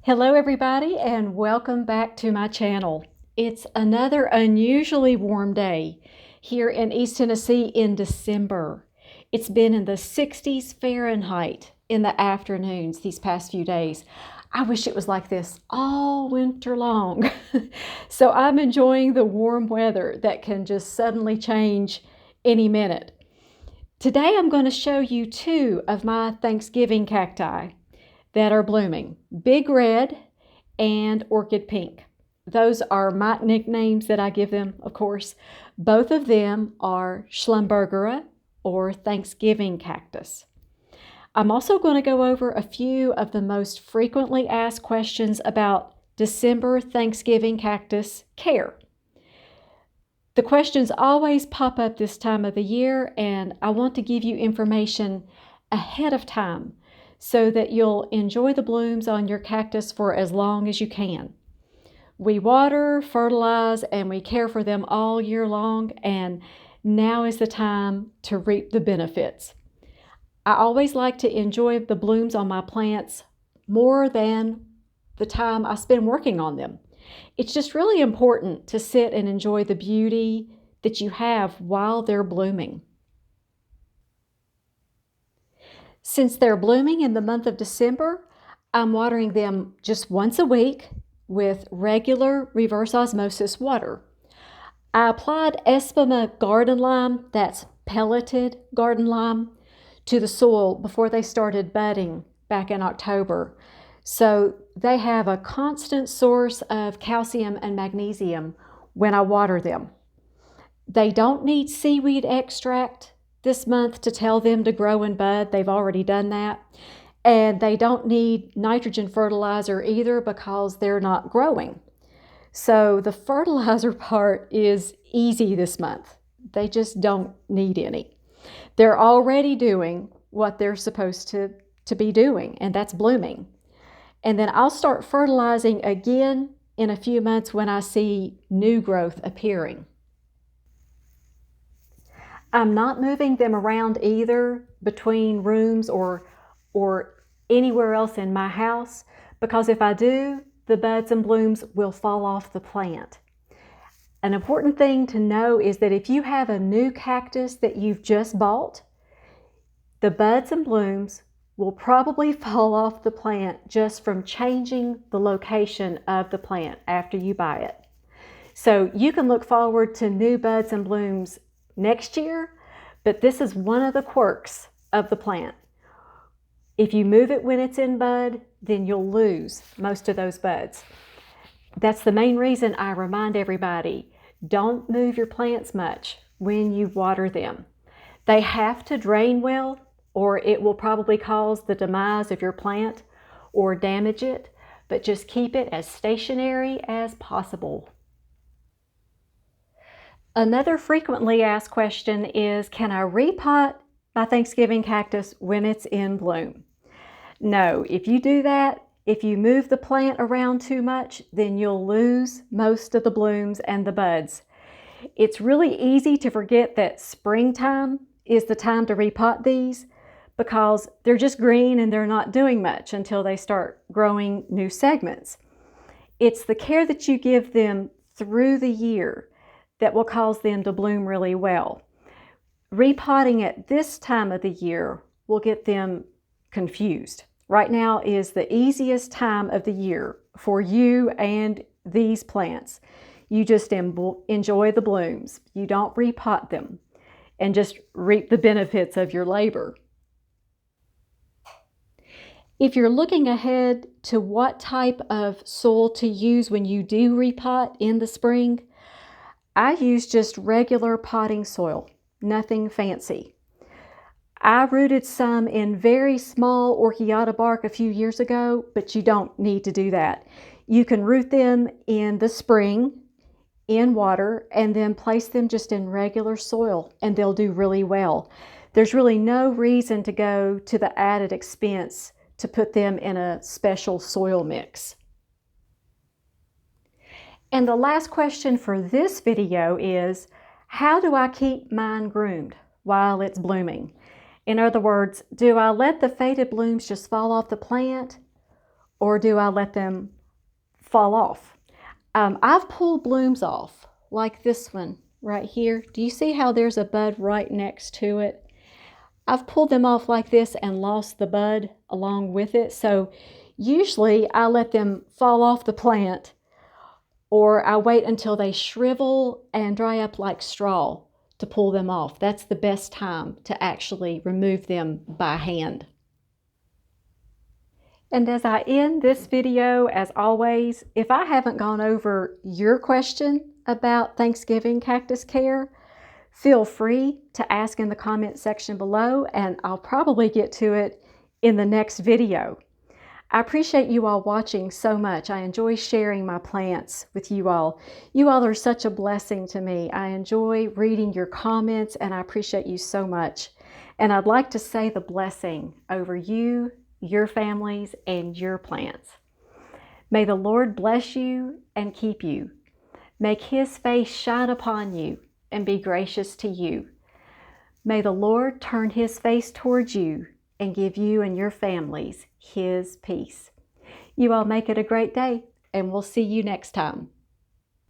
Hello everybody and welcome back to my channel. It's another unusually warm day here in East Tennessee in December. It's been in the 60s Fahrenheit in the afternoons these past few days. I wish it was like this all winter long. So I'm enjoying the warm weather that can just suddenly change any minute. Today I'm going to show you two of my Thanksgiving cacti that are blooming, Big Red and Orchid Pink. Those are my nicknames that I give them, of course. Both of them are Schlumbergera or Thanksgiving cactus. I'm also going to go over a few of the most frequently asked questions about December Thanksgiving cactus care. The questions always pop up this time of the year, and I want to give you information ahead of time so that you'll enjoy the blooms on your cactus for as long as you can. We water, fertilize, and we care for them all year long, and now is the time to reap the benefits. I always like to enjoy the blooms on my plants more than the time I spend working on them. It's just really important to sit and enjoy the beauty that you have while they're blooming. Since they're blooming in the month of December, I'm watering them just once a week with regular reverse osmosis water. I applied Espuma garden lime, that's pelleted garden lime, to the soil before they started budding back in October. So they have a constant source of calcium and magnesium when I water them. They don't need seaweed extract this month to tell them to grow and bud. They've already done that. And they don't need nitrogen fertilizer either because they're not growing. So the fertilizer part is easy this month. They just don't need any. They're already doing what they're supposed to be doing, and that's blooming. And then I'll start fertilizing again in a few months when I see new growth appearing. I'm not moving them around either between rooms or anywhere else in my house, because if I do, the buds and blooms will fall off the plant. An important thing to know is that if you have a new cactus that you've just bought, the buds and blooms will probably fall off the plant just from changing the location of the plant after you buy it. So you can look forward to new buds and blooms next year, but this is one of the quirks of the plant. If you move it when it's in bud, then you'll lose most of those buds. That's the main reason I remind everybody, don't move your plants much when you water them. They have to drain well, or it will probably cause the demise of your plant or damage it, but just keep it as stationary as possible. Another frequently asked question is, can I repot my Thanksgiving cactus when it's in bloom? No, if you do that, if you move the plant around too much, then you'll lose most of the blooms and the buds. It's really easy to forget that springtime is the time to repot these because they're just green and they're not doing much until they start growing new segments. It's the care that you give them through the year that will cause them to bloom really well. Repotting at this time of the year will get them confused. Right now is the easiest time of the year for you and these plants. You just enjoy the blooms. You don't repot them and just reap the benefits of your labor. If you're looking ahead to what type of soil to use when you do repot in the spring, I use just regular potting soil, nothing fancy. I rooted some in very small orchiata bark a few years ago, but you don't need to do that. You can root them in the spring in water and then place them just in regular soil and they'll do really well. There's really no reason to go to the added expense to put them in a special soil mix. And the last question for this video is, how do I keep mine groomed while it's blooming? In other words, do I let the faded blooms just fall off the plant? or do I let them fall off? I've pulled blooms off, like this one right here. Do you see how there's a bud right next to it? I've pulled them off like this and lost the bud along with it. So usually I let them fall off the plant, or I wait until they shrivel and dry up like straw to pull them off. That's the best time to actually remove them by hand. And as I end this video, as always, if I haven't gone over your question about Thanksgiving cactus care, feel free to ask in the comment section below, and I'll probably get to it in the next video. I appreciate you all watching so much. I enjoy sharing my plants with you all. You all are such a blessing to me. I enjoy reading your comments, and I appreciate you so much. And I'd like to say the blessing over you, your families, and your plants. May the Lord bless you and keep you. Make His face shine upon you and be gracious to you. May the Lord turn His face towards you and give you and your families His peace. You all make it a great day, and we'll see you next time.